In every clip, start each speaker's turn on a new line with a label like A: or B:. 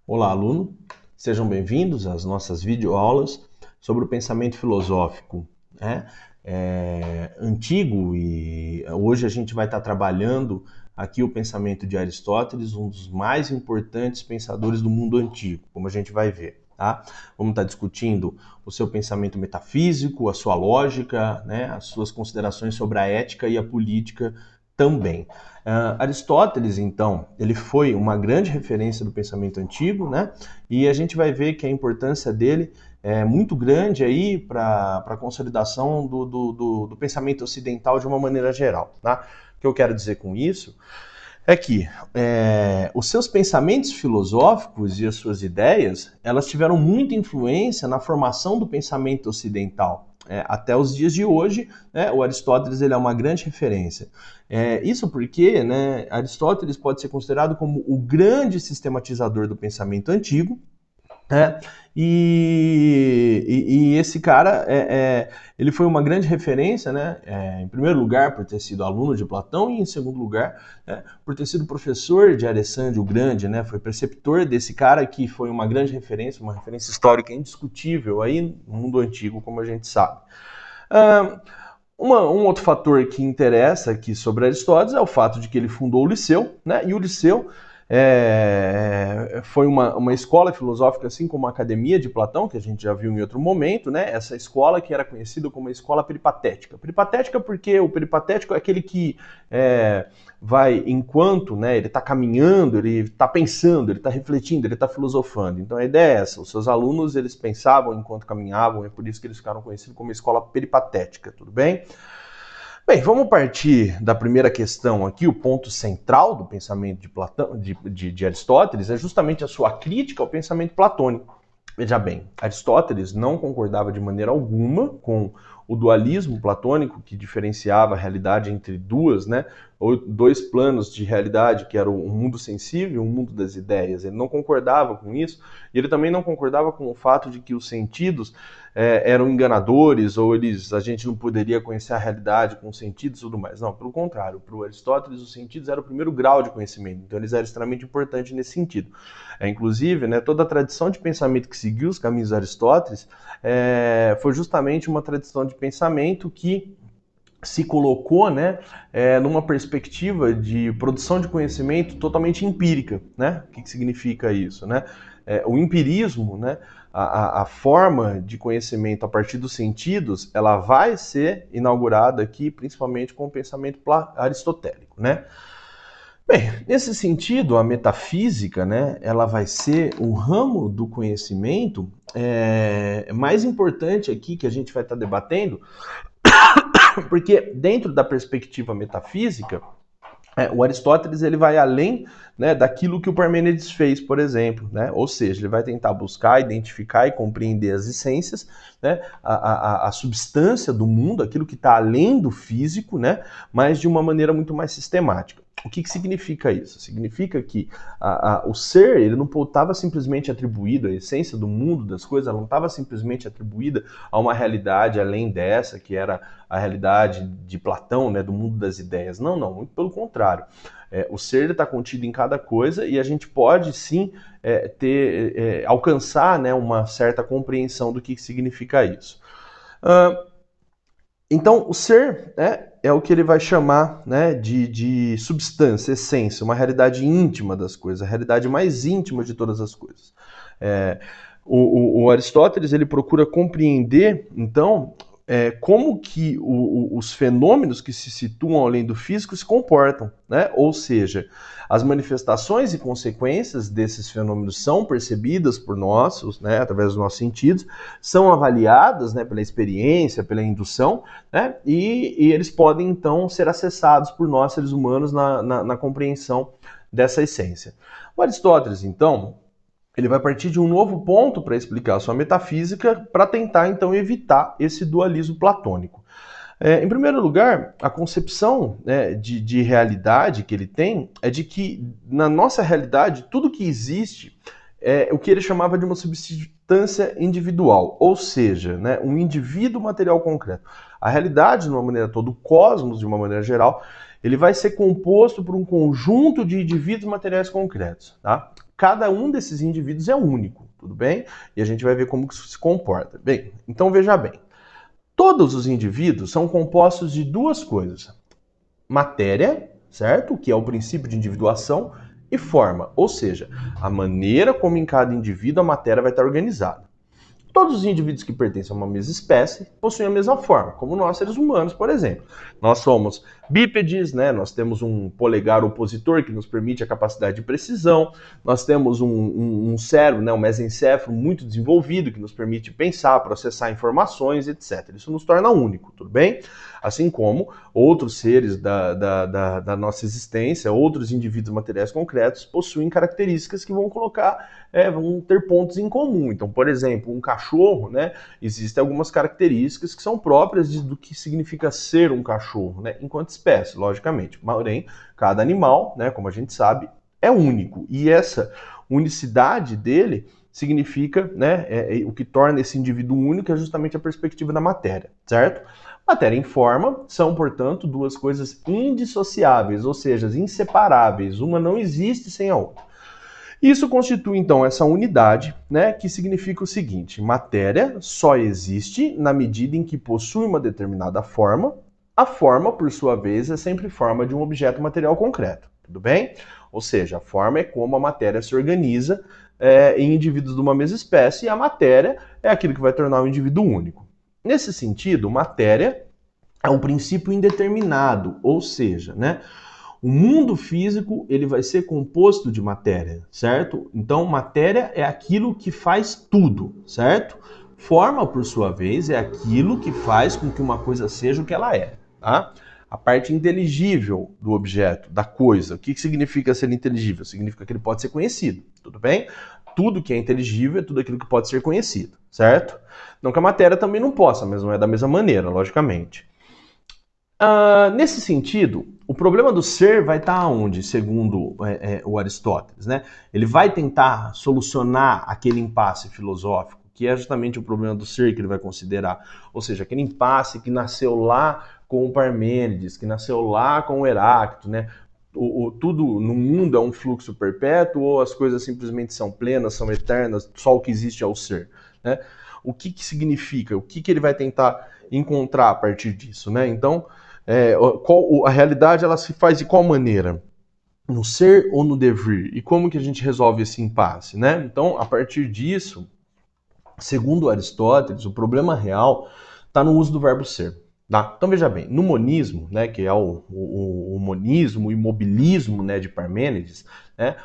A: Olá, aluno. Sejam bem-vindos às nossas videoaulas sobre o pensamento filosófico, né? Antigo, e hoje a gente vai estar trabalhando aqui o pensamento de Aristóteles, um dos mais importantes pensadores do mundo antigo, como a gente vai ver, tá? Vamos estar discutindo o seu pensamento metafísico, a sua lógica, né? As suas considerações sobre a ética e a política também. Aristóteles, então, ele foi uma grande referência do pensamento antigo, né? E a gente vai ver que a importância dele é muito grande aí para a consolidação do pensamento ocidental de uma maneira geral, tá? O que eu quero dizer com isso é que os seus pensamentos filosóficos e as suas ideias, elas tiveram muita influência na formação do pensamento ocidental. Até os dias de hoje, né, o Aristóteles ele é uma grande referência. Isso porque, né, Aristóteles pode ser considerado como o grande sistematizador do pensamento antigo, né? E esse cara, ele foi uma grande referência, né? Em primeiro lugar, por ter sido aluno de Platão, e em segundo lugar, né, por ter sido professor de Alessandro o Grande, né? Foi preceptor desse cara que foi uma grande referência, uma referência histórica indiscutível aí no mundo antigo, como a gente sabe. Um outro fator que interessa aqui sobre Aristóteles é o fato de que ele fundou o Liceu, né? E o Liceu foi uma escola filosófica, assim como a Academia de Platão, que a gente já viu em outro momento, né? Essa escola que era conhecida como a escola peripatética. Peripatética porque o peripatético é aquele que vai enquanto, né, ele está caminhando, ele está pensando, ele está refletindo, ele está filosofando. Então a ideia é essa, os seus alunos eles pensavam enquanto caminhavam, é por isso que eles ficaram conhecidos como escola peripatética, tudo bem? Bem, vamos partir da primeira questão aqui, o ponto central do pensamento de, Platão, de Aristóteles é justamente a sua crítica ao pensamento platônico. Veja bem, Aristóteles não concordava de maneira alguma com o dualismo platônico, que diferenciava a realidade entre dois planos de realidade, que era o mundo sensível e o mundo das ideias. Ele não concordava com isso, e ele também não concordava com o fato de que os sentidos eram enganadores, ou a gente não poderia conhecer a realidade com os sentidos e tudo mais. Não, pelo contrário, para o Aristóteles os sentidos eram o primeiro grau de conhecimento, então eles eram extremamente importantes nesse sentido. Inclusive, né, toda a tradição de pensamento que seguiu os caminhos de Aristóteles foi justamente uma tradição de pensamento que se colocou, né, numa perspectiva de produção de conhecimento totalmente empírica, né? O que significa isso, né? O empirismo, né, a forma de conhecimento a partir dos sentidos, ela vai ser inaugurada aqui, principalmente com o pensamento aristotélico, né? Bem, nesse sentido, a metafísica, né, ela vai ser o ramo do conhecimento mais importante aqui que a gente vai estar debatendo, porque dentro da perspectiva metafísica, o Aristóteles ele vai além, né, daquilo que o Parmênides fez, por exemplo, né? Ou seja, ele vai tentar buscar, identificar e compreender as essências, né, a substância do mundo, aquilo que está além do físico, né, mas de uma maneira muito mais sistemática. O que significa isso? Significa que o ser ele não estava simplesmente atribuído, a essência do mundo, das coisas, ela não estava simplesmente atribuída a uma realidade além dessa, que era a realidade de Platão, né, do mundo das ideias. Não, muito pelo contrário. O ser está contido em cada coisa e a gente pode sim alcançar, né, uma certa compreensão do que significa isso. Então, o ser é o que ele vai chamar, né, de substância, essência, uma realidade íntima das coisas, a realidade mais íntima de todas as coisas. O Aristóteles ele procura compreender, então, como que os fenômenos que se situam além do físico se comportam, né? Ou seja, as manifestações e consequências desses fenômenos são percebidas por nós, né, através dos nossos sentidos, são avaliadas, né, pela experiência, pela indução, né, e eles podem então ser acessados por nós, seres humanos, na compreensão dessa essência. O Aristóteles, então, ele vai partir de um novo ponto para explicar a sua metafísica, para tentar, então, evitar esse dualismo platônico. Em primeiro lugar, a concepção, né, de realidade que ele tem é de que, na nossa realidade, tudo que existe é o que ele chamava de uma substância individual, ou seja, né, um indivíduo material concreto. A realidade, de uma maneira toda, o cosmos, de uma maneira geral, ele vai ser composto por um conjunto de indivíduos materiais concretos, tá? cada um desses indivíduos é único, tudo bem? E a gente vai ver como que isso se comporta. Bem, então veja bem, todos os indivíduos são compostos de duas coisas: matéria, certo? Que é o princípio de individuação, e forma, ou seja, a maneira como em cada indivíduo a matéria vai estar organizada. Todos os indivíduos que pertencem a uma mesma espécie possuem a mesma forma, como nós seres humanos, por exemplo. Nós somos bípedes, né? Nós temos um polegar opositor que nos permite a capacidade de precisão, nós temos um cérebro, né? Um mesencéfalo muito desenvolvido que nos permite pensar, processar informações, etc. Isso nos torna único, tudo bem? Assim como outros seres da nossa existência, outros indivíduos materiais concretos, possuem características que vão vão ter pontos em comum. Então, por exemplo, um cachorro, né, existem algumas características que são próprias do que significa ser um cachorro, né, enquanto espécie, logicamente. Porém, cada animal, né, como a gente sabe, é único. E essa unicidade dele significa, né, o que torna esse indivíduo único é justamente a perspectiva da matéria, certo? Matéria e forma são, portanto, duas coisas indissociáveis, ou seja, inseparáveis. Uma não existe sem a outra. Isso constitui, então, essa unidade, né, que significa o seguinte: matéria só existe na medida em que possui uma determinada forma. A forma, por sua vez, é sempre forma de um objeto material concreto, tudo bem? Ou seja, a forma é como a matéria se organiza em indivíduos de uma mesma espécie, e a matéria é aquilo que vai tornar o indivíduo único. Nesse sentido, matéria é um princípio indeterminado, ou seja, né, o mundo físico ele vai ser composto de matéria, certo? Então, matéria é aquilo que faz tudo, certo? Forma, por sua vez, é aquilo que faz com que uma coisa seja o que ela é, tá? A parte inteligível do objeto, da coisa. O que significa ser inteligível? Significa que ele pode ser conhecido, tudo bem? Tudo que é inteligível é tudo aquilo que pode ser conhecido, certo? Não que a matéria também não possa, mas não é da mesma maneira, logicamente. Nesse sentido, o problema do ser vai estar onde, segundo o Aristóteles, né? Ele vai tentar solucionar aquele impasse filosófico, que é justamente o problema do ser que ele vai considerar. Ou seja, aquele impasse que nasceu lá com o Parmênides, que nasceu lá com o Heráclito, né? Tudo no mundo é um fluxo perpétuo, ou as coisas simplesmente são plenas, são eternas, só o que existe é o ser, né? O que significa? O que ele vai tentar encontrar a partir disso, né? Então, a realidade ela se faz de qual maneira? No ser ou no devir? E como que a gente resolve esse impasse, né? Então, a partir disso, segundo Aristóteles, o problema real está no uso do verbo ser. Tá? Então veja bem, no monismo, né, que é o monismo, o imobilismo, né, de Parmênides, né,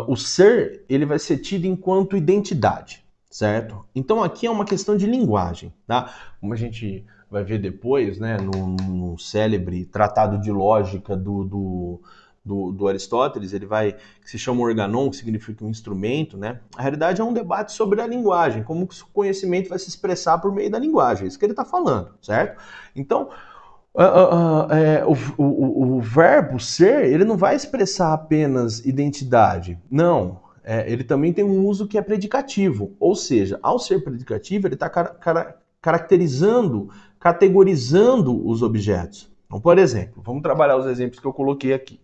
A: o ser ele vai ser tido enquanto identidade, certo? Então aqui é uma questão de linguagem, tá? Como a gente vai ver depois, né, no célebre Tratado de Lógica do Aristóteles, que se chama organon, que significa um instrumento, né? A realidade é um debate sobre a linguagem, como o conhecimento vai se expressar por meio da linguagem, é isso que ele está falando, certo? Então, o verbo ser, ele não vai expressar apenas identidade, não. Ele também tem um uso que é predicativo, ou seja, ao ser predicativo, ele está caracterizando, categorizando os objetos. Então, por exemplo, vamos trabalhar os exemplos que eu coloquei aqui.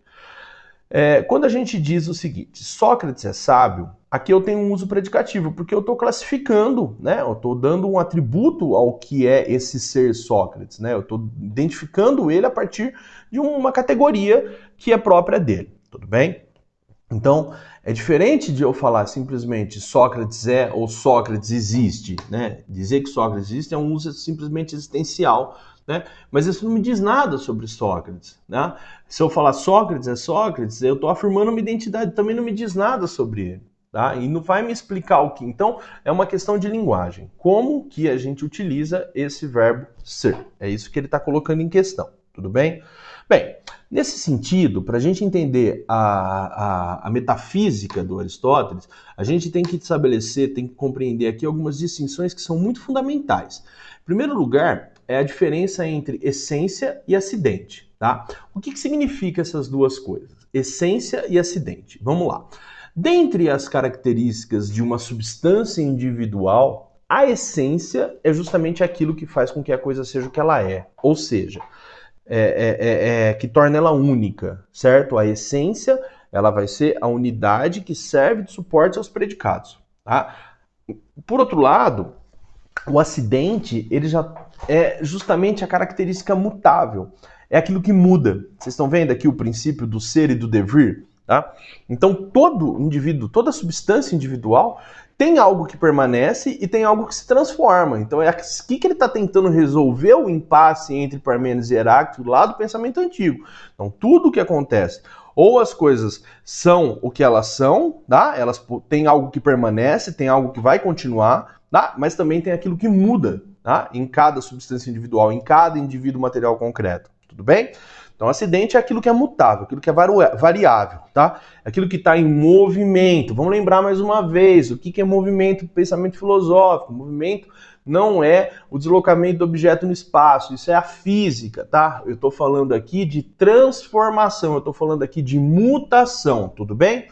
A: Quando a gente diz o seguinte, Sócrates é sábio, aqui eu tenho um uso predicativo, porque eu estou classificando, né? Eu estou dando um atributo ao que é esse ser Sócrates, né? Eu estou identificando ele a partir de uma categoria que é própria dele, tudo bem? Então, é diferente de eu falar simplesmente Sócrates é ou Sócrates existe, né? Dizer que Sócrates existe é um uso simplesmente existencial, né? Mas isso não me diz nada sobre Sócrates, né? Se eu falar Sócrates é Sócrates, eu estou afirmando uma identidade, também não me diz nada sobre ele, tá? E não vai me explicar o que. Então, é uma questão de linguagem. Como que a gente utiliza esse verbo ser? É isso que ele está colocando em questão, tudo bem? Bem, nesse sentido, para a gente entender a metafísica do Aristóteles, a gente tem que estabelecer, tem que compreender aqui algumas distinções que são muito fundamentais. Em primeiro lugar, é a diferença entre essência e acidente, tá? O que significa essas duas coisas? Essência e acidente. Vamos lá. Dentre as características de uma substância individual, a essência é justamente aquilo que faz com que a coisa seja o que ela é. Ou seja, que torna ela única, certo? A essência ela vai ser a unidade que serve de suporte aos predicados, tá? Por outro lado, o acidente, ele já é justamente a característica mutável. É aquilo que muda. Vocês estão vendo aqui o princípio do ser e do devir? Tá? Então, todo indivíduo, toda substância individual tem algo que permanece e tem algo que se transforma. Então, é aqui que ele está tentando resolver o impasse entre Parmênides e Heráclito lá do pensamento antigo. Então, tudo o que acontece, ou as coisas são o que elas são, tá? Elas têm algo que permanece, tem algo que vai continuar, tá? Mas também tem aquilo que muda, tá? Em cada substância individual, em cada indivíduo material concreto. Tudo bem? Então, acidente é aquilo que é mutável, aquilo que é variável, tá? Aquilo que está em movimento. Vamos lembrar mais uma vez, o que é movimento? Pensamento filosófico. Movimento não é o deslocamento do objeto no espaço, isso é a física, tá? Eu estou falando aqui de transformação, eu estou falando aqui de mutação, tudo bem?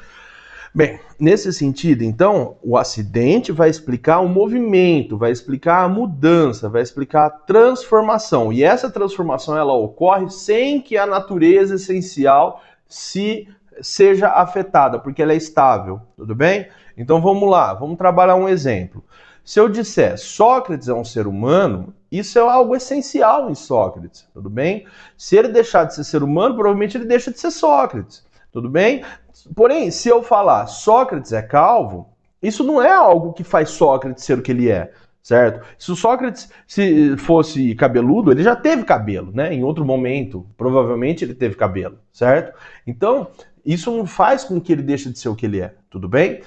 A: Bem, nesse sentido, então, o acidente vai explicar o movimento, vai explicar a mudança, vai explicar a transformação. E essa transformação, ela ocorre sem que a natureza essencial seja afetada, porque ela é estável, tudo bem? Então vamos lá, vamos trabalhar um exemplo. Se eu disser Sócrates é um ser humano, isso é algo essencial em Sócrates, tudo bem? Se ele deixar de ser ser humano, provavelmente ele deixa de ser Sócrates, tudo bem? Porém, se eu falar Sócrates é calvo, isso não é algo que faz Sócrates ser o que ele é, certo? Se o Sócrates fosse cabeludo, ele já teve cabelo, né? Em outro momento, provavelmente ele teve cabelo, certo? Então, isso não faz com que ele deixe de ser o que ele é, tudo bem?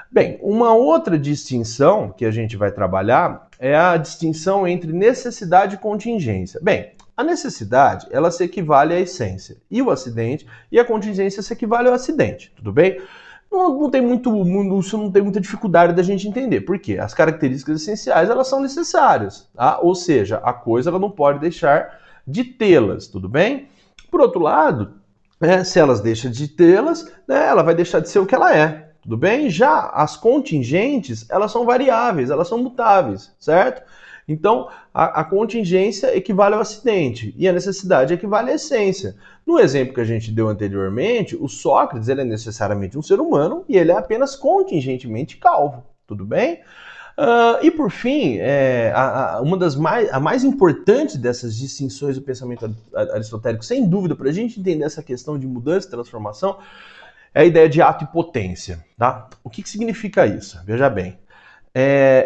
A: Bem, uma outra distinção que a gente vai trabalhar é a distinção entre necessidade e contingência. Bem, a necessidade, ela se equivale à essência, e o acidente, e a contingência se equivale ao acidente, tudo bem? Não tem isso não tem muita dificuldade da gente entender, porque as características essenciais, elas são necessárias, tá? Ou seja, a coisa ela não pode deixar de tê-las, tudo bem? Por outro lado, se elas deixam de tê-las, né, ela vai deixar de ser o que ela é, tudo bem? Já as contingentes, elas são variáveis, elas são mutáveis, certo? Então, a contingência equivale ao acidente e a necessidade equivale à essência. No exemplo que a gente deu anteriormente, o Sócrates ele é necessariamente um ser humano e ele é apenas contingentemente calvo, tudo bem? E por fim, a mais importante dessas distinções do pensamento aristotélico, sem dúvida, para a gente entender essa questão de mudança e transformação, é a ideia de ato e potência. Tá? O que significa isso? Veja bem.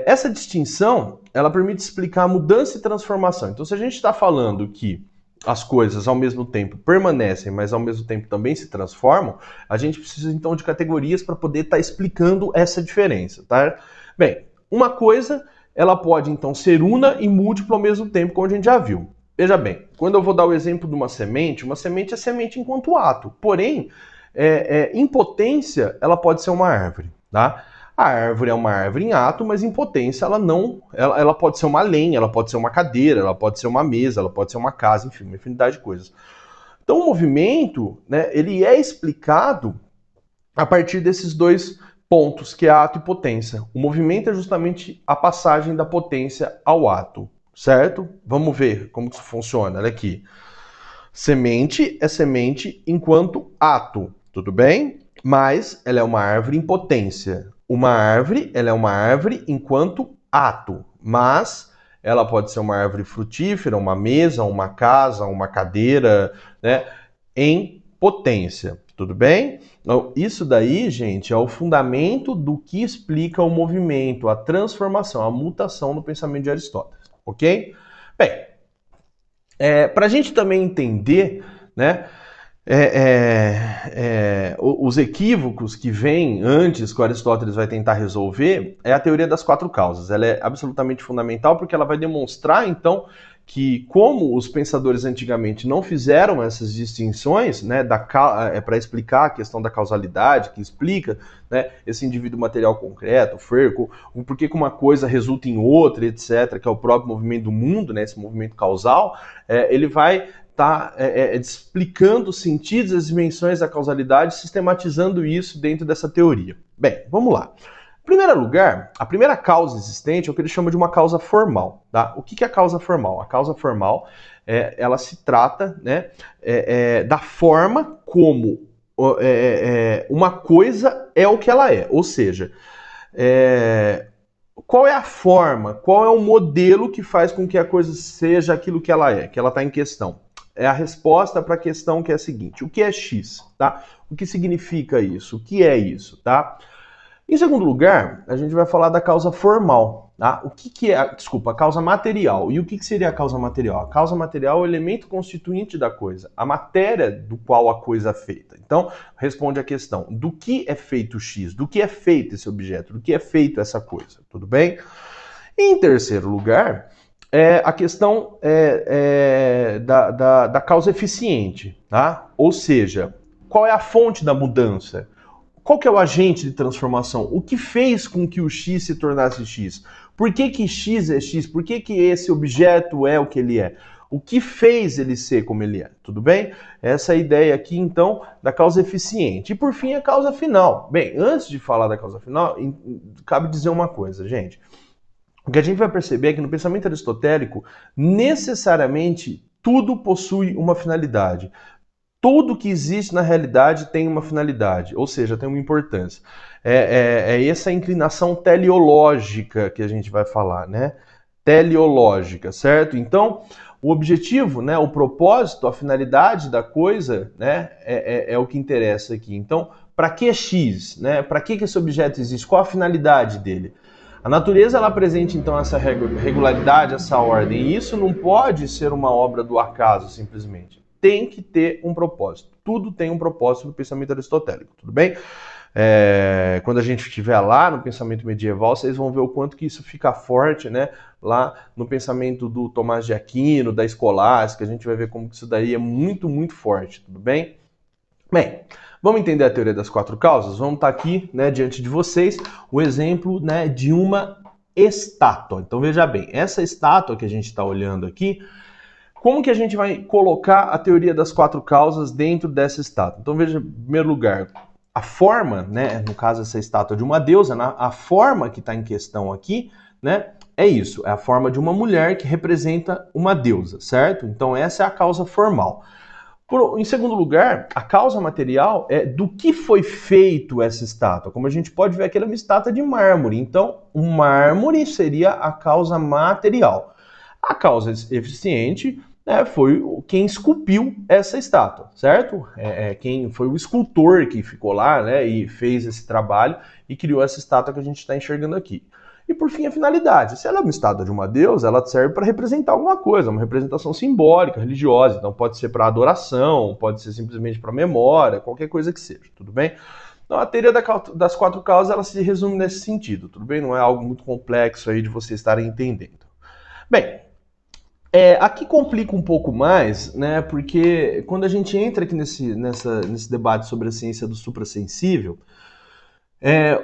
A: Essa distinção, ela permite explicar a mudança e transformação. Então, se a gente está falando que as coisas ao mesmo tempo permanecem, mas ao mesmo tempo também se transformam, a gente precisa então de categorias para poder estar explicando essa diferença, tá? Bem, uma coisa, ela pode então ser una e múltipla ao mesmo tempo, como a gente já viu. Veja bem, quando eu vou dar o exemplo de uma semente é semente enquanto ato. Porém, em potência, ela pode ser uma árvore, tá? A árvore é uma árvore em ato, mas em potência ela pode ser uma lenha, ela pode ser uma cadeira, ela pode ser uma mesa, ela pode ser uma casa, enfim, uma infinidade de coisas. Então o movimento, né, ele é explicado a partir desses dois pontos, que é ato e potência. O movimento é justamente a passagem da potência ao ato, certo? Vamos ver como isso funciona, olha aqui. Semente é semente enquanto ato, tudo bem? Mas ela é uma árvore em potência. Uma árvore, ela é uma árvore enquanto ato, mas ela pode ser uma árvore frutífera, uma mesa, uma casa, uma cadeira, né, em potência, tudo bem? Então, isso daí, gente, é o fundamento do que explica o movimento, a transformação, a mutação no pensamento de Aristóteles, ok? Bem, para a gente também entender, né, os equívocos que vêm antes que o Aristóteles vai tentar resolver é a teoria das quatro causas. Ela é absolutamente fundamental porque ela vai demonstrar, então, que como os pensadores antigamente não fizeram essas distinções, né, para explicar a questão da causalidade, que explica, né, esse indivíduo material concreto, o Ferco, o porquê que uma coisa resulta em outra, etc., que é o próprio movimento do mundo, né, esse movimento causal, ele vai está explicando os sentidos, as dimensões da causalidade, sistematizando isso dentro dessa teoria. Bem, vamos lá. Em primeiro lugar, a primeira causa existente é o que ele chama de uma causa formal. Tá? O que é a causa formal? A causa formal, ela se trata, né, da forma como uma coisa é o que ela é, ou seja, qual é a forma, qual é o modelo que faz com que a coisa seja aquilo que ela está em questão. É a resposta para a questão que é a seguinte: o que é X, tá? O que significa isso? O que é isso, tá? Em segundo lugar, a gente vai falar da causa formal, tá? O que é, a causa material. E o que seria a causa material? A causa material é o elemento constituinte da coisa, a matéria do qual a coisa é feita. Então, responde a questão: do que é feito o X? Do que é feito esse objeto? Do que é feito essa coisa? Tudo bem? Em terceiro lugar, a questão da causa eficiente, tá? Ou seja, qual é a fonte da mudança? Qual que é o agente de transformação? O que fez com que o X se tornasse X? Por que X é X? Por que esse objeto é o que ele é? O que fez ele ser como ele é? Tudo bem? Essa é a ideia aqui, então, da causa eficiente. E, por fim, a causa final. Bem, antes de falar da causa final, cabe dizer uma coisa, gente. O que a gente vai perceber é que no pensamento aristotélico, necessariamente, tudo possui uma finalidade. Tudo que existe na realidade tem uma finalidade, ou seja, tem uma importância. É essa inclinação teleológica que a gente vai falar, né? Teleológica, certo? Então, o objetivo, né, o propósito, a finalidade da coisa, né, é o que interessa aqui. Então, para que X, né? Para que esse objeto existe? Qual a finalidade dele? A natureza ela apresenta então essa regularidade, essa ordem, e isso não pode ser uma obra do acaso simplesmente. Tem que ter um propósito. Tudo tem um propósito no pensamento aristotélico, tudo bem? Quando a gente estiver lá no pensamento medieval, vocês vão ver o quanto que isso fica forte, né? Lá no pensamento do Tomás de Aquino, da escolástica, a gente vai ver como que isso daí é muito, muito forte, tudo bem? Bem, vamos entender a teoria das quatro causas? Vamos estar aqui, né, diante de vocês, o exemplo, né, de uma estátua. Então veja bem, essa estátua que a gente está olhando aqui, como que a gente vai colocar a teoria das quatro causas dentro dessa estátua? Então veja, em primeiro lugar, a forma, né, no caso essa estátua de uma deusa, a forma que está em questão aqui, né, é isso, é a forma de uma mulher que representa uma deusa, certo? Então essa é a causa formal. Em segundo lugar, a causa material é do que foi feito essa estátua. Como a gente pode ver aqui, ela é uma estátua de mármore. Então, o mármore seria a causa material. A causa eficiente, né, foi quem esculpiu essa estátua, certo? Quem foi o escultor que ficou lá, né, e fez esse trabalho e criou essa estátua que a gente está enxergando aqui. E por fim, a finalidade. Se ela é uma estátua de uma deusa, ela serve para representar alguma coisa, uma representação simbólica, religiosa. Então pode ser para adoração, pode ser simplesmente para memória, qualquer coisa que seja, tudo bem? Então a teoria das quatro causas, ela se resume nesse sentido, tudo bem? Não é algo muito complexo aí de vocês estarem entendendo. Bem, aqui complica um pouco mais, né? Porque quando a gente entra aqui nesse debate sobre a ciência do suprassensível,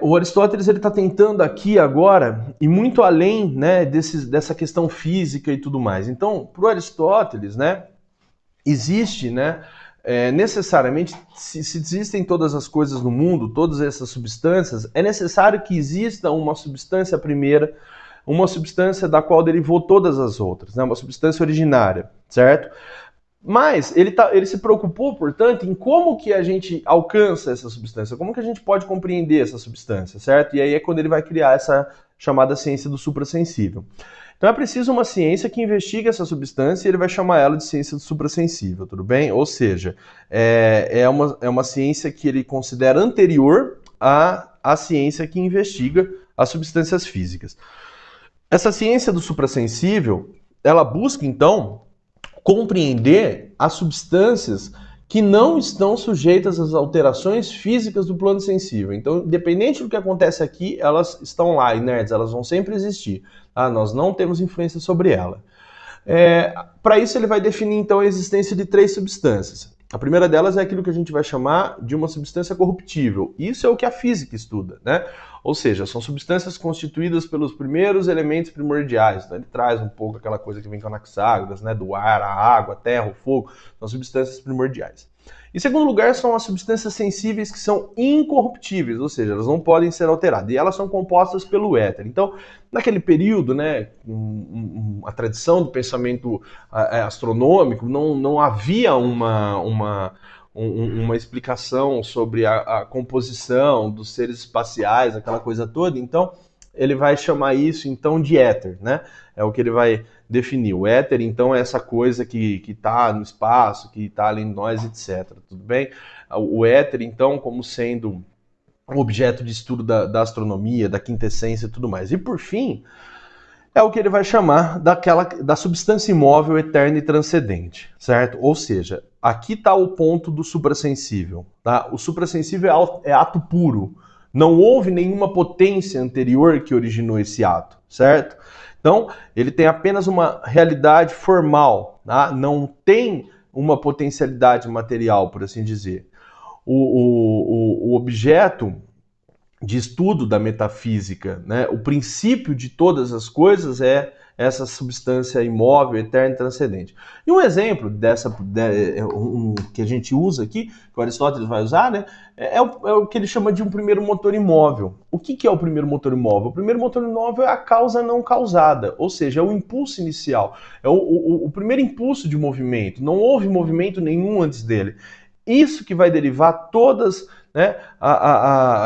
A: o Aristóteles está tentando aqui agora ir muito além, né, dessa questão física e tudo mais. Então, para o Aristóteles, né, existe, né, necessariamente, se existem todas as coisas no mundo, todas essas substâncias, é necessário que exista uma substância primeira, uma substância da qual derivou todas as outras, né, uma substância originária, certo? Mas ele se preocupou, portanto, em como que a gente alcança essa substância, como que a gente pode compreender essa substância, certo? E aí é quando ele vai criar essa chamada ciência do suprassensível. Então é preciso uma ciência que investigue essa substância e ele vai chamar ela de ciência do suprassensível, tudo bem? Ou seja, é uma ciência que ele considera anterior à ciência que investiga as substâncias físicas. Essa ciência do suprassensível, ela busca, então, compreender as substâncias que não estão sujeitas às alterações físicas do plano sensível. Então, independente do que acontece aqui, elas estão lá, inertes, elas vão sempre existir. Tá? Nós não temos influência sobre ela. Para isso, ele vai definir, então, a existência de três substâncias. A primeira delas é aquilo que a gente vai chamar de uma substância corruptível. Isso é o que a física estuda, né? Ou seja, são substâncias constituídas pelos primeiros elementos primordiais. Então ele traz um pouco aquela coisa que vem com Anaxágoras, né? Do ar, a água, a terra, o fogo. São substâncias primordiais. Em segundo lugar, são as substâncias sensíveis que são incorruptíveis, ou seja, elas não podem ser alteradas. E elas são compostas pelo éter. Então, naquele período, né, a tradição do pensamento astronômico, não havia uma uma explicação sobre a composição dos seres espaciais, aquela coisa toda, então ele vai chamar isso então de éter, né? É o que ele vai definir. O éter, então, é essa coisa que está no espaço, que está além de nós, etc. Tudo bem? O éter, então, como sendo um objeto de estudo da astronomia, da quintessência e tudo mais. E por fim, é o que ele vai chamar da substância imóvel eterna e transcendente, certo? Ou seja, aqui está o ponto do suprassensível, tá? O suprassensível é ato puro. Não houve nenhuma potência anterior que originou esse ato, certo? Então, ele tem apenas uma realidade formal, tá? Não tem uma potencialidade material, por assim dizer. O objeto de estudo da metafísica, né? O princípio de todas as coisas é essa substância imóvel, eterna e transcendente. E um exemplo que a gente usa aqui, que o Aristóteles vai usar, né? É o que ele chama de um primeiro motor imóvel. O que é o primeiro motor imóvel? O primeiro motor imóvel é a causa não causada, ou seja, é o impulso inicial, é o primeiro impulso de movimento. Não houve movimento nenhum antes dele. Isso que vai derivar todas, né,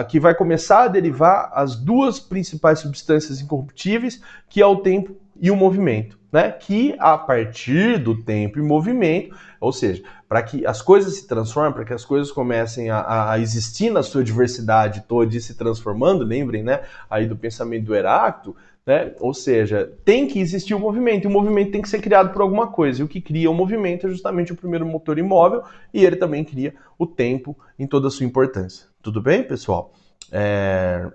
A: que vai começar a derivar as duas principais substâncias incorruptíveis, que é o tempo e o movimento, né? Que a partir do tempo e movimento, ou seja, para que as coisas se transformem, para que as coisas comecem a existir na sua diversidade toda e se transformando, lembrem, né, aí do pensamento do Heráclito, né? Ou seja, tem que existir um movimento, e o movimento tem que ser criado por alguma coisa, e o que cria o movimento é justamente o primeiro motor imóvel, e ele também cria o tempo em toda a sua importância. Tudo bem, pessoal?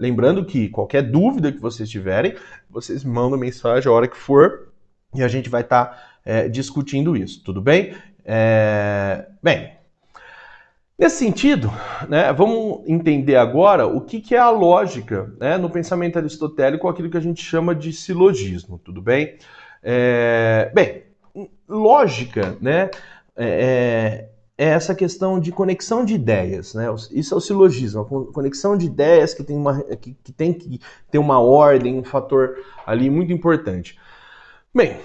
A: Lembrando que qualquer dúvida que vocês tiverem, vocês mandam mensagem a hora que for, e a gente vai estar discutindo isso, tudo bem? Bem, nesse sentido, né, vamos entender agora o que é a lógica, né, no pensamento aristotélico, aquilo que a gente chama de silogismo, tudo bem? Bem, lógica, né, é essa questão de conexão de ideias, né? Isso é o silogismo, a conexão de ideias que tem que ter uma ordem, um fator ali muito importante. Bem,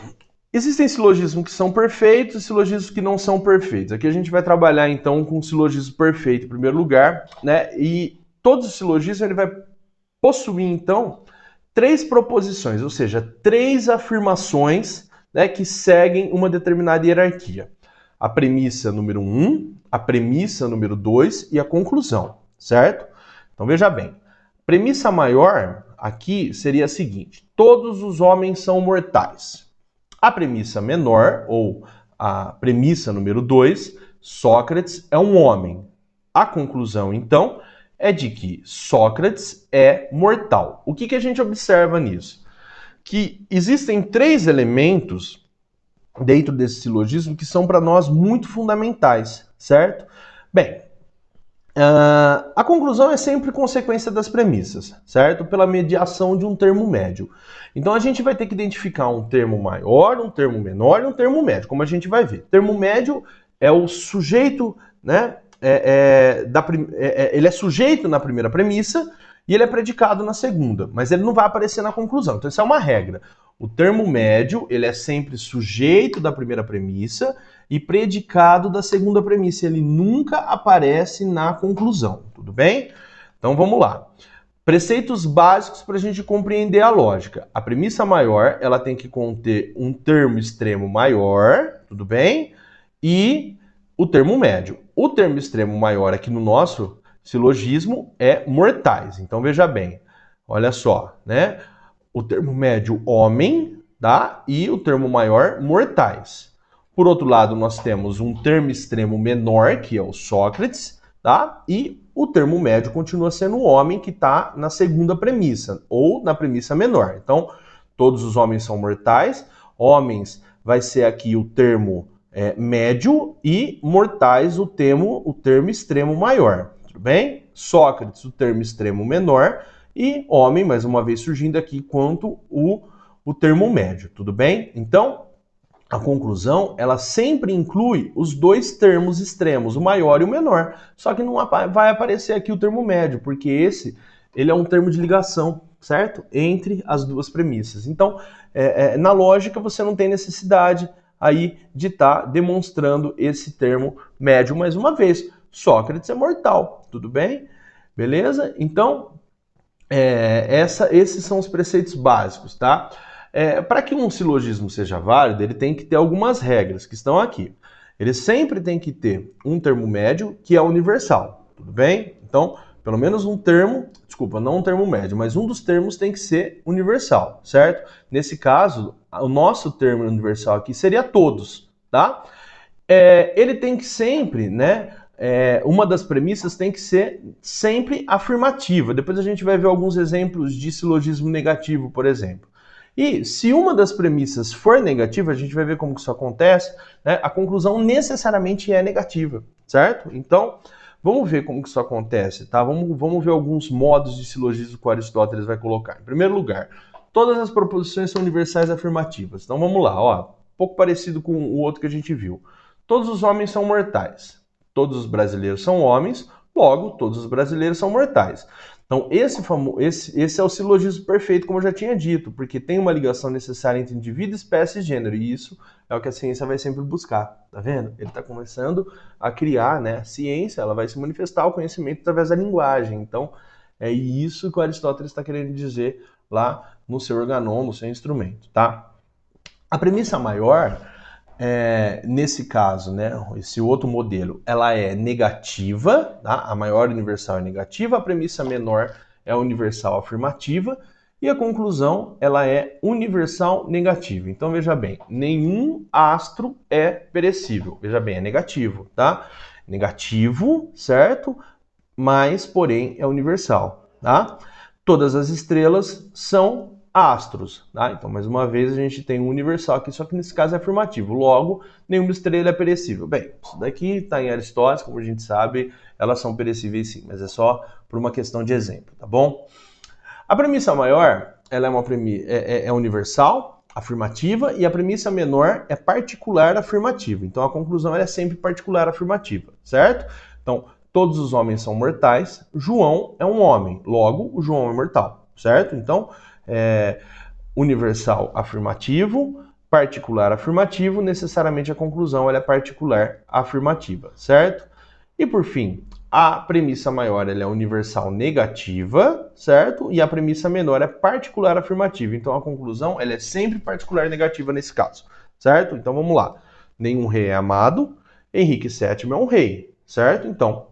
A: existem silogismos que são perfeitos e silogismos que não são perfeitos. Aqui a gente vai trabalhar então com o silogismo perfeito em primeiro lugar, né? E todos os silogismos ele vai possuir então 3 proposições, ou seja, 3 afirmações, né, que seguem uma determinada hierarquia. A premissa número 1, a premissa número 2 e a conclusão, certo? Então veja bem, premissa maior aqui seria a seguinte: todos os homens são mortais. A premissa menor, ou a premissa número 2, Sócrates é um homem. A conclusão, então, é de que Sócrates é mortal. O que a gente observa nisso? Que existem 3 elementos dentro desse silogismo que são para nós muito fundamentais, certo? Bem, a conclusão é sempre consequência das premissas, certo? Pela mediação de um termo médio. Então a gente vai ter que identificar um termo maior, um termo menor e um termo médio, como a gente vai ver. Termo médio é o sujeito, né? Ele é sujeito na primeira premissa e ele é predicado na segunda, mas ele não vai aparecer na conclusão. Então isso é uma regra. O termo médio, ele é sempre sujeito da primeira premissa e predicado da segunda premissa. Ele nunca aparece na conclusão, tudo bem? Então vamos lá. Preceitos básicos para a gente compreender a lógica. A premissa maior, ela tem que conter um termo extremo maior, tudo bem? E o termo médio. O termo extremo maior aqui no nosso silogismo é mortais. Então veja bem, olha só, né? O termo médio, homem, tá? E o termo maior, mortais. Por outro lado, nós temos um termo extremo menor, que é o Sócrates, tá? E o termo médio continua sendo o homem, que está na segunda premissa, ou na premissa menor. Então, todos os homens são mortais. Homens vai ser aqui o termo médio e mortais o termo extremo maior, tudo bem? Sócrates, o termo extremo menor, e homem, mais uma vez surgindo aqui, quanto o termo médio, tudo bem? Então, a conclusão, ela sempre inclui os 2 termos extremos, o maior e o menor. Só que não vai aparecer aqui o termo médio, porque ele é um termo de ligação, certo? Entre as 2 premissas. Então, na lógica, você não tem necessidade aí de estar demonstrando esse termo médio mais uma vez. Sócrates é mortal, tudo bem? Beleza? Então, esses são os preceitos básicos, tá? Para que um silogismo seja válido, ele tem que ter algumas regras que estão aqui. Ele sempre tem que ter um termo médio que é universal, tudo bem? Então, pelo menos um termo, desculpa, não um termo médio, mas um dos termos tem que ser universal, certo? Nesse caso, o nosso termo universal aqui seria todos, tá? Ele tem que sempre, né? Uma das premissas tem que ser sempre afirmativa. Depois a gente vai ver alguns exemplos de silogismo negativo, por exemplo. E se uma das premissas for negativa, a gente vai ver como que isso acontece, né? A conclusão necessariamente é negativa, certo? Então, vamos ver como que isso acontece, tá? Vamos ver alguns modos de silogismo que o Aristóteles vai colocar. Em primeiro lugar, todas as proposições são universais afirmativas. Então vamos lá, ó, um pouco parecido com o outro que a gente viu. Todos os homens são mortais. Todos os brasileiros são homens, logo, todos os brasileiros são mortais. Então, esse é o silogismo perfeito, como eu já tinha dito, porque tem uma ligação necessária entre indivíduo, espécie e gênero, e isso é o que a ciência vai sempre buscar, tá vendo? Ele está começando a criar, né? A ciência, ela vai se manifestar o conhecimento através da linguagem. Então, é isso que o Aristóteles está querendo dizer lá no seu organon, no seu instrumento, tá? A premissa maior, nesse caso, né, esse outro modelo, ela é negativa, tá? A maior universal é negativa, a premissa menor é universal afirmativa, e a conclusão, ela é universal negativa. Então, veja bem, nenhum astro é perecível. Veja bem, é negativo, tá? Negativo, certo? Mas, porém, é universal, tá? Todas as estrelas são astros, tá? Então, mais uma vez, a gente tem um universal aqui, só que nesse caso é afirmativo. Logo, nenhuma estrela é perecível. Bem, isso daqui está em Aristóteles, como a gente sabe, elas são perecíveis sim, mas é só por uma questão de exemplo, tá bom? A premissa maior, ela é universal, afirmativa, e a premissa menor é particular afirmativa. Então, a conclusão é sempre particular afirmativa, certo? Então, todos os homens são mortais, João é um homem, logo, o João é mortal, certo? Então, universal afirmativo, particular afirmativo, necessariamente a conclusão ela é particular afirmativa, certo? E por fim, a premissa maior ela é universal negativa, certo? E a premissa menor é particular afirmativa. Então a conclusão ela é sempre particular negativa nesse caso, certo? Então vamos lá. Nenhum rei é amado, Henrique VII é um rei, certo? Então,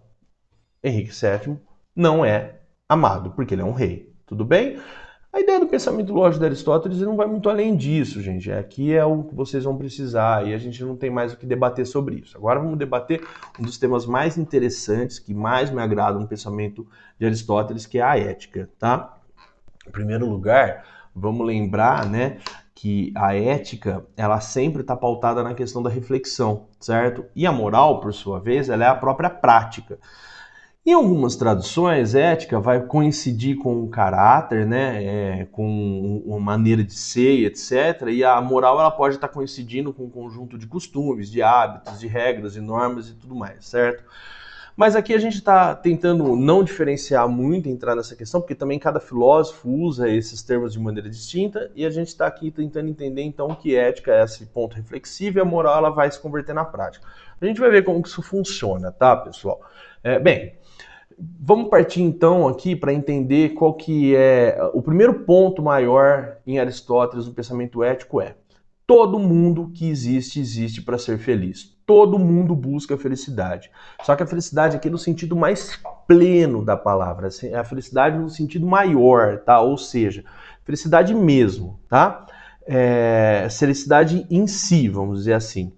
A: Henrique VII não é amado, porque ele é um rei, tudo bem? A ideia do pensamento lógico de Aristóteles não vai muito além disso, gente. Aqui é o que vocês vão precisar e a gente não tem mais o que debater sobre isso. Agora vamos debater um dos temas mais interessantes, que mais me agrada no pensamento de Aristóteles, que é a ética, tá? Em primeiro lugar, vamos lembrar, né, que a ética, ela sempre está pautada na questão da reflexão, certo? E a moral, por sua vez, ela é a própria prática. Em algumas traduções, ética vai coincidir com o caráter, né, com uma maneira de ser, etc. E a moral ela pode estar coincidindo com um conjunto de costumes, de hábitos, de regras, de normas e tudo mais, certo? Mas aqui a gente está tentando não diferenciar muito, entrar nessa questão, porque também cada filósofo usa esses termos de maneira distinta, e a gente está aqui tentando entender então que ética é esse ponto reflexivo e a moral ela vai se converter na prática. A gente vai ver como que isso funciona, tá, pessoal? Bem, vamos partir então aqui para entender qual que é o primeiro ponto maior em Aristóteles no pensamento ético todo mundo que existe para ser feliz. Todo mundo busca a felicidade. Só que a felicidade aqui no sentido mais pleno da palavra, assim, é a felicidade no sentido maior, tá? Ou seja, felicidade mesmo, tá? Felicidade em si, vamos dizer assim.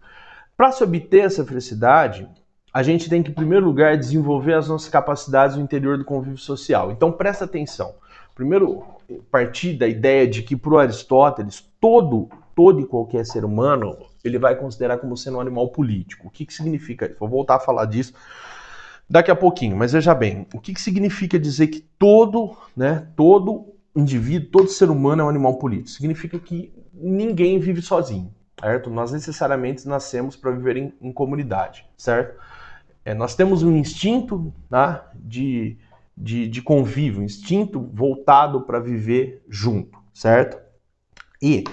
A: Para se obter essa felicidade, a gente tem que, em primeiro lugar, desenvolver as nossas capacidades no interior do convívio social. Então, presta atenção. Primeiro, partir da ideia de que, para o Aristóteles, todo e qualquer ser humano, ele vai considerar como sendo um animal político. O que significa isso? Vou voltar a falar disso daqui a pouquinho, mas veja bem, o que significa dizer que todo indivíduo, todo ser humano é um animal político? Significa que ninguém vive sozinho, certo? Nós necessariamente nascemos para viver em comunidade, certo? Nós temos um instinto, tá, de convívio, um instinto voltado para viver junto, certo? E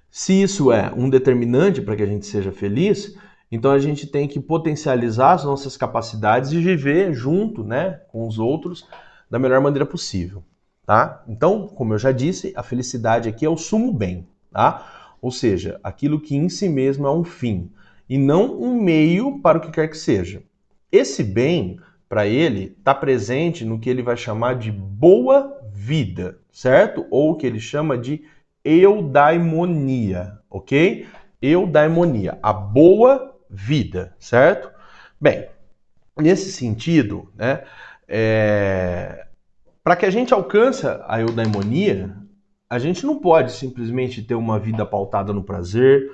A: se isso é um determinante para que a gente seja feliz, Então a gente tem que potencializar as nossas capacidades e viver junto, né, com os outros da melhor maneira possível, tá? Então, como eu já disse, a felicidade aqui é o sumo bem, tá? Ou seja, aquilo que em si mesmo é um fim e não um meio para o que quer que seja. Esse bem, para ele, está presente no que ele vai chamar de boa vida, certo? Ou o que ele chama de eudaimonia, ok? Eudaimonia, a boa vida, certo? Bem, nesse sentido, né, para que a gente alcance a eudaimonia, a gente não pode simplesmente ter uma vida pautada no prazer,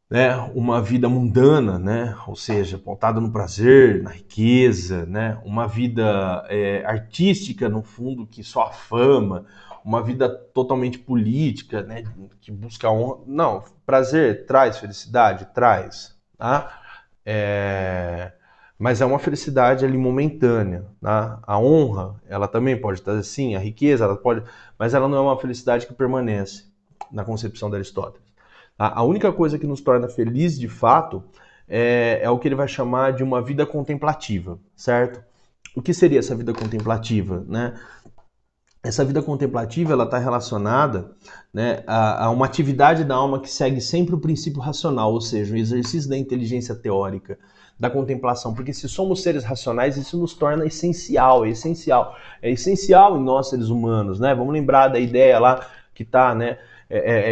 A: né, uma vida mundana, né, ou seja, pautada no prazer, na riqueza, né, uma vida artística, no fundo, que só a fama, uma vida totalmente política, né, que busca honra. Não, prazer traz felicidade, traz, tá? Mas é uma felicidade ali momentânea, tá? A honra, ela também pode trazer, sim, a riqueza, ela pode, mas ela não é uma felicidade que permanece na concepção de Aristóteles. A única coisa que nos torna felizes de fato é o que ele vai chamar de uma vida contemplativa, certo? O que seria essa vida contemplativa, né? Essa vida contemplativa ela está relacionada, né, a uma atividade da alma que segue sempre o princípio racional, ou seja, o exercício da inteligência teórica, da contemplação, porque se somos seres racionais, isso nos torna essencial, é essencial em nós seres humanos, né? Vamos lembrar da ideia lá que está, né?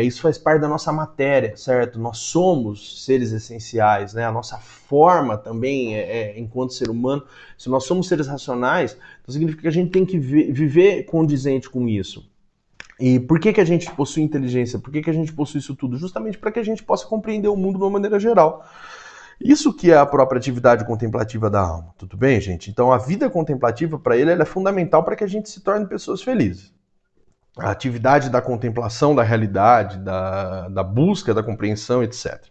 A: Isso faz parte da nossa matéria, certo? Nós somos seres essenciais, né? A nossa forma também, enquanto ser humano, se nós somos seres racionais, então significa que a gente tem que viver condizente com isso. E por que a gente possui inteligência? Por que a gente possui isso tudo? Justamente para que a gente possa compreender o mundo de uma maneira geral. Isso que é a própria atividade contemplativa da alma, tudo bem, gente? Então a vida contemplativa, para ele, ela é fundamental para que a gente se torne pessoas felizes. A atividade da contemplação da realidade, da busca, da compreensão, etc.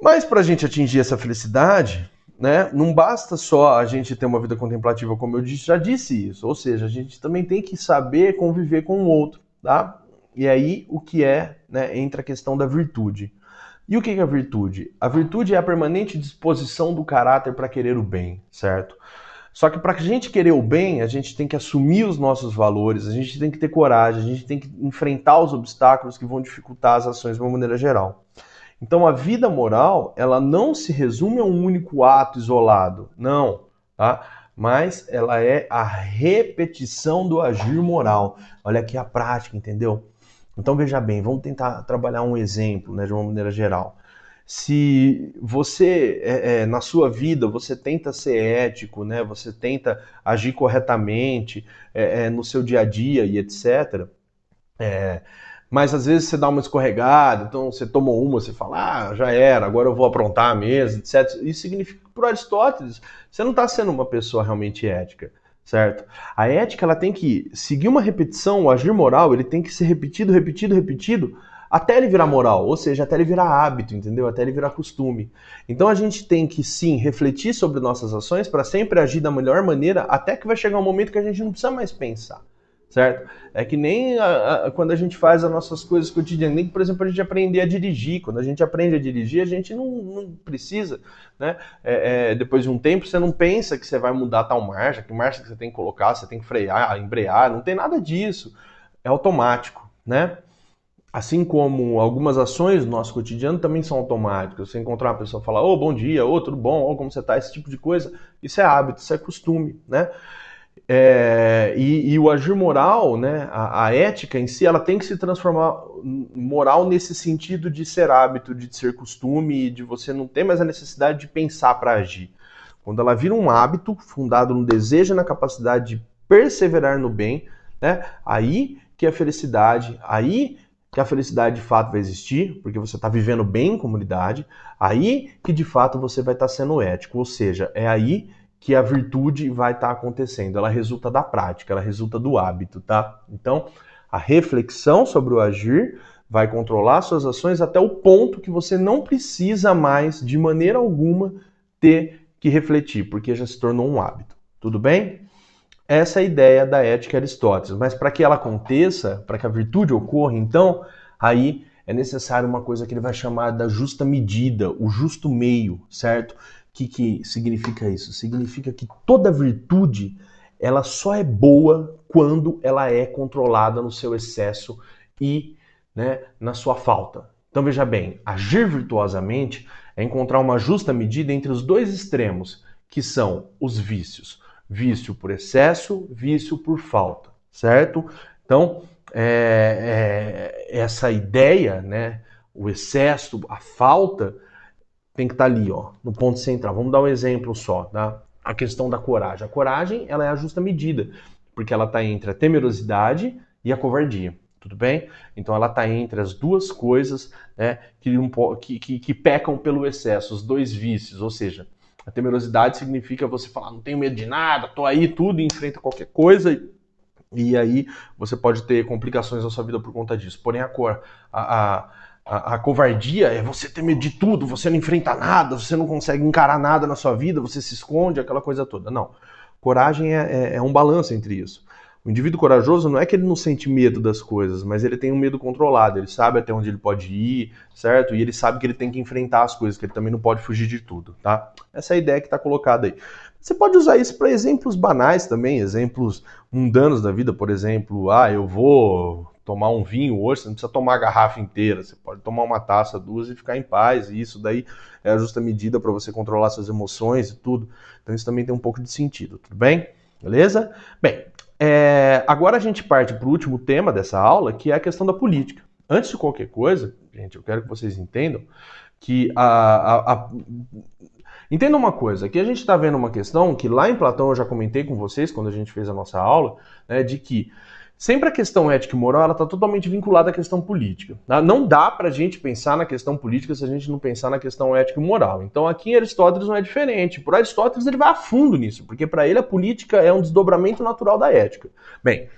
A: Mas para a gente atingir essa felicidade, né, não basta só a gente ter uma vida contemplativa, como eu já disse isso, ou seja, a gente também tem que saber conviver com o outro, tá? E aí o que né, entra a questão da virtude. E o que é a virtude? A virtude é a permanente disposição do caráter para querer o bem, certo? Só que para a gente querer o bem, a gente tem que assumir os nossos valores, a gente tem que ter coragem, a gente tem que enfrentar os obstáculos que vão dificultar as ações de uma maneira geral. Então a vida moral, ela não se resume a um único ato isolado, não, tá? Mas ela é a repetição do agir moral. Olha aqui a prática, entendeu? Então veja bem, vamos tentar trabalhar um exemplo, né, de uma maneira geral. Se você, na sua vida, você tenta ser ético, né, você tenta agir corretamente no seu dia a dia e etc., mas às vezes você dá uma escorregada, então você tomou uma, você fala, já era, agora eu vou aprontar mesmo, etc. Isso significa que, para Aristóteles, você não está sendo uma pessoa realmente ética, certo? A ética, ela tem que seguir uma repetição, o agir moral, ele tem que ser repetido, repetido, repetido, até ele virar moral, ou seja, até ele virar hábito, entendeu? Até ele virar costume. Então a gente tem que, sim, refletir sobre nossas ações para sempre agir da melhor maneira, até que vai chegar um momento que a gente não precisa mais pensar. Certo? É que nem quando a gente faz as nossas coisas cotidianas, nem que, por exemplo, a gente aprender a dirigir. Quando a gente aprende a dirigir, a gente não precisa, né? Depois de um tempo, você não pensa que você vai mudar tal marcha, que marcha que você tem que colocar, você tem que frear, embrear, não tem nada disso. É automático, né? Assim como algumas ações do nosso cotidiano também são automáticas. Você encontrar uma pessoa e falar, ô, bom dia, ô, tudo bom, ô, como você tá, esse tipo de coisa, isso é hábito, isso é costume, né? E o agir moral, né, a ética em si, ela tem que se transformar moral nesse sentido de ser hábito, de ser costume, e de você não ter mais a necessidade de pensar para agir. Quando ela vira um hábito fundado no desejo e na capacidade de perseverar no bem, né, aí que a felicidade, aí que a felicidade de fato vai existir, porque você está vivendo bem em comunidade, aí que de fato você vai estar sendo ético, ou seja, é aí que a virtude vai estar acontecendo. Ela resulta da prática, ela resulta do hábito, tá? Então, a reflexão sobre o agir vai controlar suas ações até o ponto que você não precisa mais, de maneira alguma, ter que refletir, porque já se tornou um hábito. Tudo bem? Essa é a ideia da ética Aristóteles. Mas para que ela aconteça, para que a virtude ocorra, então, aí é necessário uma coisa que ele vai chamar da justa medida, o justo meio, certo? O que significa isso? Significa que toda virtude, ela só é boa quando ela é controlada no seu excesso e, né, na sua falta. Então veja bem, agir virtuosamente é encontrar uma justa medida entre os dois extremos, que são os vícios. Vício por excesso, vício por falta, certo? Então, essa ideia, né, o excesso, a falta, tem que estar ali, ó, no ponto central. Vamos dar um exemplo só, tá? A questão da coragem. A coragem, ela é a justa medida, porque ela está entre a temerosidade e a covardia. Tudo bem? Então ela está entre as duas coisas, né, que pecam pelo excesso, os dois vícios. Ou seja, a temerosidade significa você falar, não tenho medo de nada, tô aí tudo, enfrenta qualquer coisa, e aí você pode ter complicações na sua vida por conta disso. Porém, a covardia é você ter medo de tudo, você não enfrenta nada, você não consegue encarar nada na sua vida, você se esconde, aquela coisa toda. Não. Coragem é um balanço entre isso. O indivíduo corajoso não é que ele não sente medo das coisas, mas ele tem um medo controlado, ele sabe até onde ele pode ir, certo? E ele sabe que ele tem que enfrentar as coisas, que ele também não pode fugir de tudo, tá? Essa é a ideia que está colocada aí. Você pode usar isso para exemplos banais também, exemplos mundanos da vida, por exemplo, eu vou tomar um vinho hoje, você não precisa tomar a garrafa inteira, você pode tomar uma taça, duas e ficar em paz, e isso daí é a justa medida para você controlar suas emoções e tudo. Então isso também tem um pouco de sentido, tudo bem? Beleza? Bem, agora a gente parte para o último tema dessa aula, que é a questão da política. Antes de qualquer coisa, gente, eu quero que vocês entendam que Entenda uma coisa, aqui a gente está vendo uma questão que lá em Platão eu já comentei com vocês quando a gente fez a nossa aula, né, de que sempre a questão ética e moral ela está totalmente vinculada à questão política. Tá? Não dá para a gente pensar na questão política se a gente não pensar na questão ética e moral. Então aqui em Aristóteles não é diferente. Por Aristóteles ele vai a fundo nisso, porque para ele a política é um desdobramento natural da ética. Bem,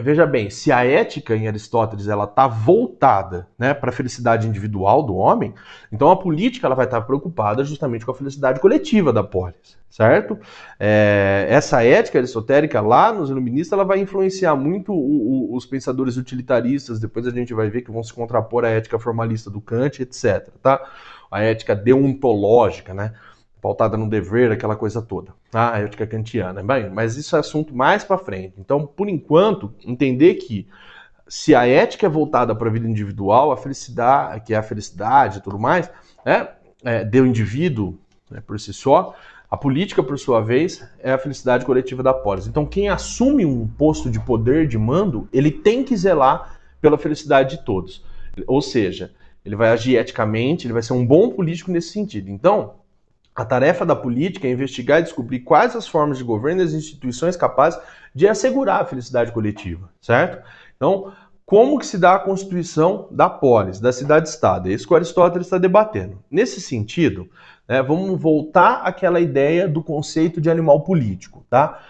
A: veja bem, se a ética em Aristóteles ela está voltada, né, para a felicidade individual do homem, então a política ela vai estar preocupada justamente com a felicidade coletiva da polis, certo? Essa ética aristotélica lá nos iluministas ela vai influenciar muito os pensadores utilitaristas, depois a gente vai ver que vão se contrapor à ética formalista do Kant, etc. Tá? A ética deontológica, né? Pautada no dever, aquela coisa toda, tá? A ética kantiana. Bem, mas isso é assunto mais para frente. Então, por enquanto, entender que se a ética é voltada para a vida individual, a felicidade, que é a felicidade e tudo mais, do indivíduo, né, por si só, a política, por sua vez, é a felicidade coletiva da polis. Então, quem assume um posto de poder, de mando, ele tem que zelar pela felicidade de todos. Ou seja, ele vai agir eticamente, ele vai ser um bom político nesse sentido. Então, a tarefa da política é investigar e descobrir quais as formas de governo e as instituições capazes de assegurar a felicidade coletiva, certo? Então, como que se dá a constituição da polis, da cidade-estado? É isso que o Aristóteles está debatendo. Nesse sentido, né, vamos voltar àquela ideia do conceito de animal político, tá?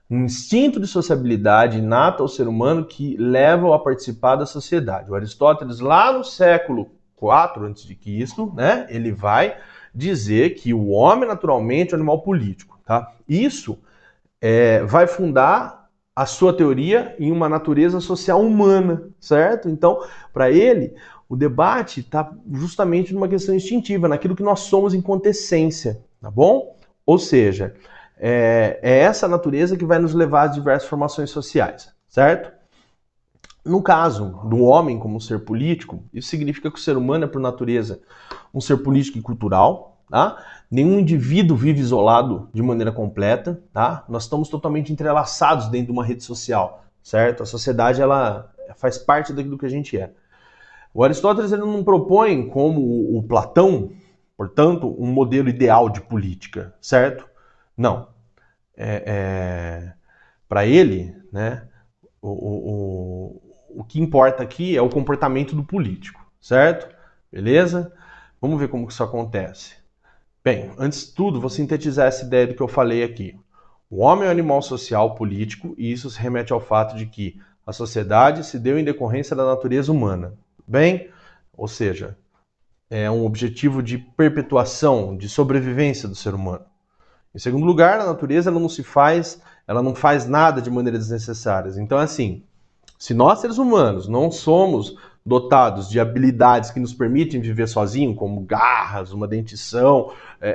A: Um instinto de sociabilidade inato ao ser humano que leva-o a participar da sociedade. O Aristóteles, lá no século IV a.C., né, ele vai dizer que o homem naturalmente é um animal político, tá? Isso vai fundar a sua teoria em uma natureza social humana, certo? Então, para ele, o debate está justamente numa questão instintiva, naquilo que nós somos enquanto essência, tá bom? Ou seja, é essa natureza que vai nos levar às diversas formações sociais, certo? No caso do homem como ser político, isso significa que o ser humano é, por natureza, um ser político e cultural, tá? Nenhum indivíduo vive isolado de maneira completa, tá? Nós estamos totalmente entrelaçados dentro de uma rede social, certo? A sociedade, ela faz parte daquilo que a gente é. O Aristóteles ele não propõe, como o Platão, portanto, um modelo ideal de política, certo? Não. Para ele, né, o que importa aqui é o comportamento do político, certo? Beleza? Vamos ver como que isso acontece. Bem, antes de tudo, vou sintetizar essa ideia do que eu falei aqui. O homem é um animal social político e isso se remete ao fato de que a sociedade se deu em decorrência da natureza humana. Bem? Ou seja, é um objetivo de perpetuação, de sobrevivência do ser humano. Em segundo lugar, a natureza ela não faz nada de maneira desnecessária. Então, assim, Se nós, seres humanos, não somos dotados de habilidades que nos permitem viver sozinho, como garras, uma dentição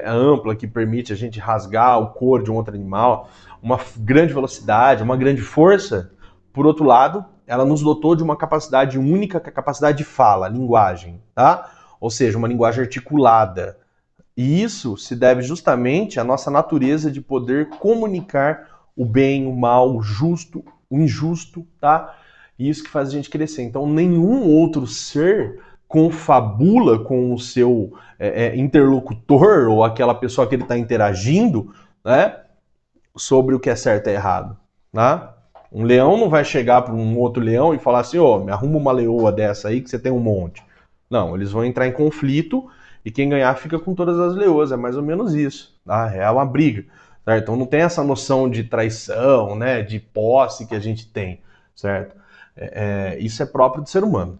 A: ampla que permite a gente rasgar o couro de um outro animal, uma grande velocidade, uma grande força, por outro lado, ela nos dotou de uma capacidade única, que é a capacidade de fala, linguagem, tá? Ou seja, uma linguagem articulada. E isso se deve justamente à nossa natureza de poder comunicar o bem, o mal, o justo, o injusto, tá? E isso que faz a gente crescer. Então, nenhum outro ser confabula com o seu interlocutor ou aquela pessoa que ele está interagindo, né, sobre o que é certo e errado, tá? Um leão não vai chegar para um outro leão e falar assim, ô, me arruma uma leoa dessa aí que você tem um monte. Não, eles vão entrar em conflito e quem ganhar fica com todas as leoas, é mais ou menos isso, tá? É uma briga, certo? Então não tem essa noção de traição, né, de posse que a gente tem, certo? Isso é próprio do ser humano.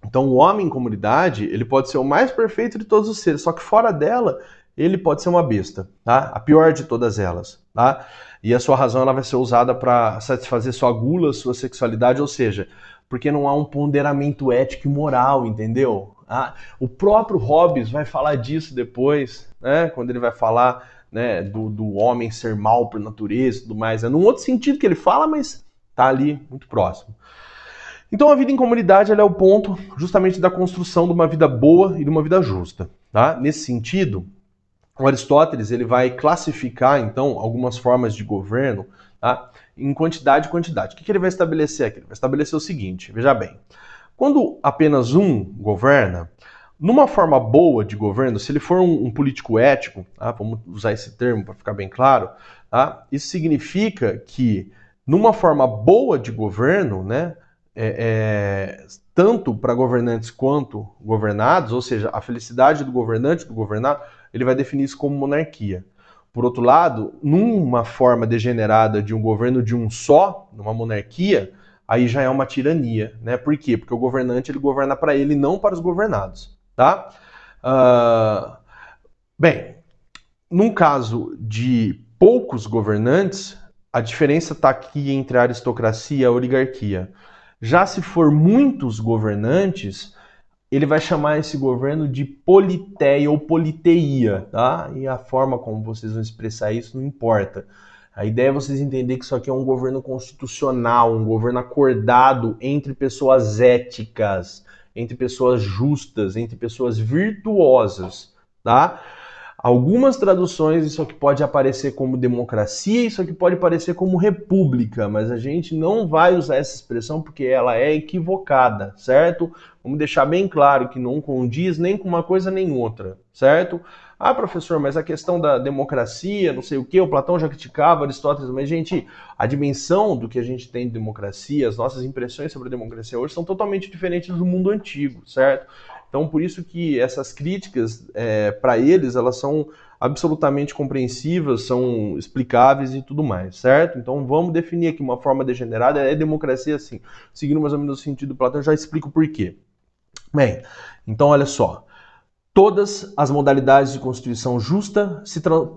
A: Então o homem em comunidade, ele pode ser o mais perfeito de todos os seres, só que fora dela, ele pode ser uma besta, tá? A pior de todas elas, tá? E a sua razão ela vai ser usada para satisfazer sua gula, sua sexualidade, ou seja, porque não há um ponderamento ético e moral, entendeu? O próprio Hobbes vai falar disso depois, né? Quando ele vai falar, né, do homem ser mal por natureza e tudo mais. É num outro sentido que ele fala, mas tá ali muito próximo. Então a vida em comunidade ela é o ponto justamente da construção de uma vida boa e de uma vida justa, tá? Nesse sentido, o Aristóteles ele vai classificar então algumas formas de governo, tá, em quantidade e quantidade. O que ele vai estabelecer aqui? Ele vai estabelecer o seguinte, veja bem, quando apenas um governa, numa forma boa de governo, se ele for um político ético, tá, vamos usar esse termo para ficar bem claro, tá, isso significa que numa forma boa de governo, né, tanto para governantes quanto governados, ou seja, a felicidade do governante e do governado, ele vai definir isso como monarquia. Por outro lado, numa forma degenerada de um governo de um só, numa monarquia, aí já é uma tirania, né? Por quê? Porque o governante ele governa para ele, não para os governados, tá? Bem, num caso de poucos governantes, a diferença está aqui entre a aristocracia e a oligarquia. Já se for muitos governantes, ele vai chamar esse governo de politeia ou politeia, tá? E a forma como vocês vão expressar isso não importa. A ideia é vocês entenderem que isso aqui é um governo constitucional, um governo acordado entre pessoas éticas, entre pessoas justas, entre pessoas virtuosas, tá? Algumas traduções isso aqui pode aparecer como democracia, isso aqui pode aparecer como república, mas a gente não vai usar essa expressão porque ela é equivocada, certo? Vamos deixar bem claro que não condiz nem com uma coisa nem outra, certo? Ah, professor, mas a questão da democracia, não sei o que, o Platão já criticava, Aristóteles, mas, gente, a dimensão do que a gente tem de democracia, as nossas impressões sobre a democracia hoje são totalmente diferentes do mundo antigo, certo? Então, por isso que essas críticas, para eles, elas são absolutamente compreensivas, são explicáveis e tudo mais, certo? Então, vamos definir aqui uma forma degenerada, é democracia assim. Seguindo mais ou menos o sentido do Platão, eu já explico por quê. Bem, então olha só. Todas as modalidades de constituição justa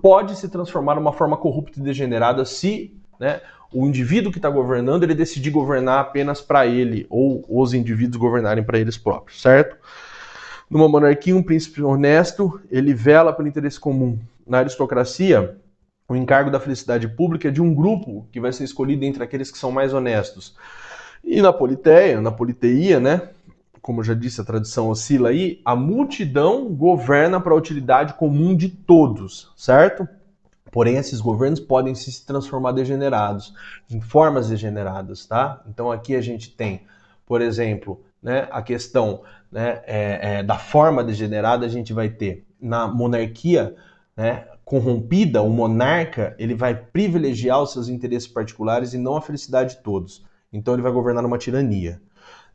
A: pode se transformar numa forma corrupta e degenerada se, né, o indivíduo que está governando ele decidir governar apenas para ele ou os indivíduos governarem para eles próprios, certo? Numa monarquia, um príncipe honesto, ele vela pelo interesse comum. Na aristocracia, o encargo da felicidade pública é de um grupo que vai ser escolhido entre aqueles que são mais honestos. E na politeia, né? Como eu já disse, a tradição oscila aí, a multidão governa para a utilidade comum de todos, certo? Porém, esses governos podem se transformar degenerados, em formas degeneradas, tá? Então aqui a gente tem, por exemplo, né, a questão, né, da forma degenerada, a gente vai ter na monarquia, né, corrompida, o monarca ele vai privilegiar os seus interesses particulares e não a felicidade de todos. Então ele vai governar numa tirania.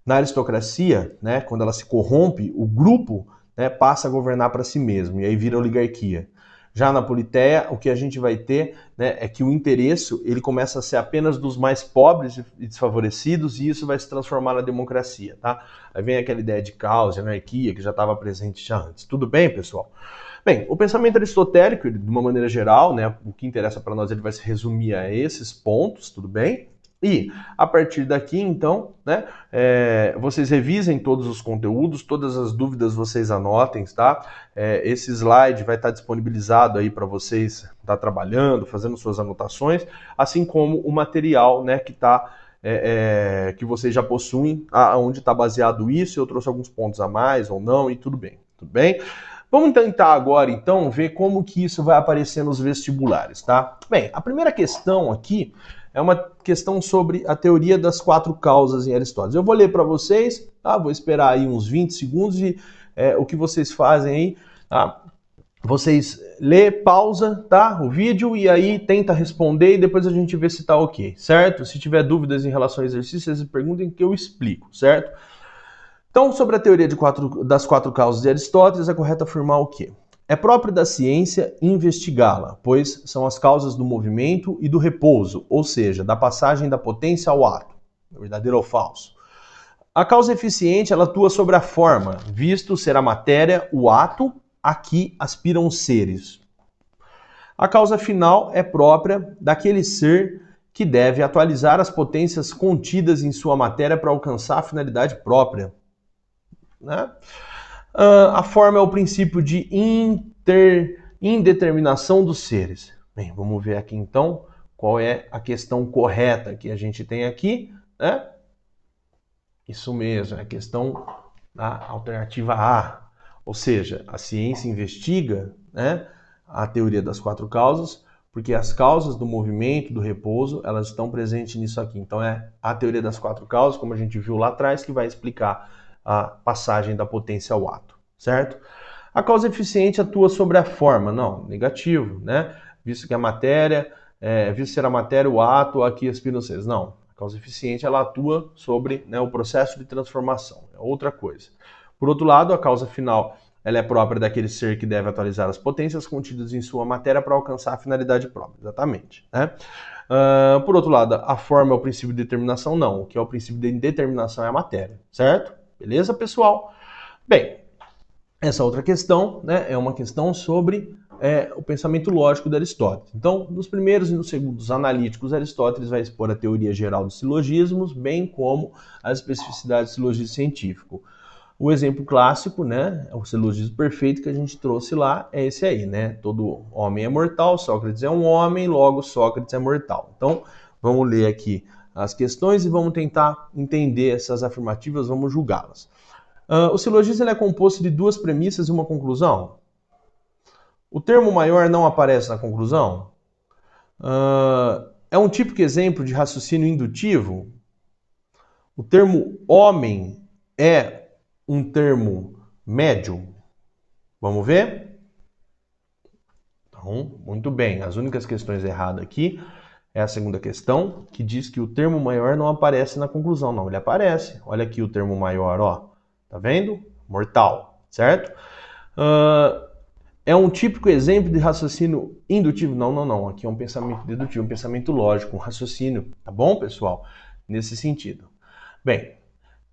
A: Na aristocracia, né, quando ela se corrompe, o grupo, né, passa a governar para si mesmo, e aí vira oligarquia. Já na politeia, o que a gente vai ter, né, é que o interesse ele começa a ser apenas dos mais pobres e desfavorecidos, e isso vai se transformar na democracia, tá? Aí vem aquela ideia de caos, de anarquia, que já estava presente já antes. Tudo bem, pessoal? Bem, o pensamento aristotélico, de uma maneira geral, né, o que interessa para nós, ele vai se resumir a esses pontos, tudo bem? E a partir daqui, então, né, vocês revisem todos os conteúdos, todas as dúvidas vocês anotem, tá? Esse slide vai estar disponibilizado aí para vocês estar trabalhando, fazendo suas anotações, assim como o material, né, que tá que vocês já possuem, onde está baseado isso. Eu trouxe alguns pontos a mais ou não, e tudo bem, tudo bem? Vamos tentar agora, então, ver como que isso vai aparecer nos vestibulares, tá? Bem, a primeira questão aqui é uma questão sobre a teoria das 4 causas em Aristóteles. Eu vou ler para vocês, tá? Vou esperar aí uns 20 segundos e o que vocês fazem aí, tá? Vocês lê, pausa, tá? O vídeo e aí tenta responder e depois a gente vê se tá ok, certo? Se tiver dúvidas em relação ao exercício, vocês perguntem que eu explico, certo? Então, sobre a teoria das 4 causas de Aristóteles, é correto afirmar o quê? É próprio da ciência investigá-la, pois são as causas do movimento e do repouso, ou seja, da passagem da potência ao ato, verdadeiro ou falso. A causa eficiente, ela atua sobre a forma, visto ser a matéria, o ato, a que aspiram os seres. A causa final é própria daquele ser que deve atualizar as potências contidas em sua matéria para alcançar a finalidade própria. Né? A forma é o princípio de indeterminação dos seres. Bem, vamos ver aqui então qual é a questão correta que a gente tem aqui, né? Isso mesmo, é a questão da alternativa A. Ou seja, a ciência investiga, né, a teoria das 4 causas, porque as causas do movimento, do repouso, elas estão presentes nisso aqui. Então é a teoria das 4 causas, como a gente viu lá atrás, que vai explicar a passagem da potência ao ato, certo? A causa eficiente atua sobre a forma. Não, negativo, né? Visto que a matéria, visto ser a matéria, o ato, aqui aspiram seres. Não, a causa eficiente, ela atua sobre, né, o processo de transformação. É outra coisa. Por outro lado, a causa final, ela é própria daquele ser que deve atualizar as potências contidas em sua matéria para alcançar a finalidade própria. Exatamente, né? Por outro lado, a forma é o princípio de determinação? Não. O que é o princípio de determinação é a matéria, certo? Beleza, pessoal? Bem, essa outra questão, né, é uma questão sobre o pensamento lógico de Aristóteles. Então, nos primeiros e nos segundos analíticos, Aristóteles vai expor a teoria geral dos silogismos, bem como as especificidades do silogismo científico. O exemplo clássico, né, o silogismo perfeito que a gente trouxe lá é esse aí, né? Todo homem é mortal, Sócrates é um homem, logo Sócrates é mortal. Então, vamos ler aqui as questões e vamos tentar entender essas afirmativas, vamos julgá-las. O silogismo é composto de 2 premissas e uma conclusão? O termo maior não aparece na conclusão? É um típico exemplo de raciocínio indutivo? O termo homem é um termo médio? Vamos ver? Então, muito bem. As únicas questões erradas aqui é a segunda questão, que diz que o termo maior não aparece na conclusão. Não, ele aparece. Olha aqui o termo maior, ó. Tá vendo? Mortal, certo? É um típico exemplo de raciocínio indutivo? Não, não, não. Aqui é um pensamento dedutivo, um pensamento lógico, um raciocínio. Tá bom, pessoal? Nesse sentido. Bem,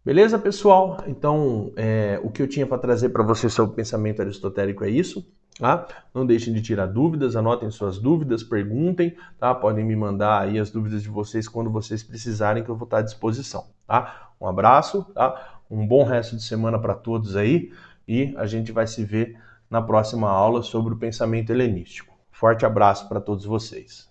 A: beleza, pessoal? Então, o que eu tinha para trazer para vocês sobre o pensamento aristotélico é isso. Tá? Não deixem de tirar dúvidas, anotem suas dúvidas, perguntem, tá? Podem me mandar aí as dúvidas de vocês quando vocês precisarem, que eu vou estar à disposição, tá? Um abraço, tá? Um bom resto de semana para todos aí e a gente vai se ver na próxima aula sobre o pensamento helenístico. Forte abraço para todos vocês.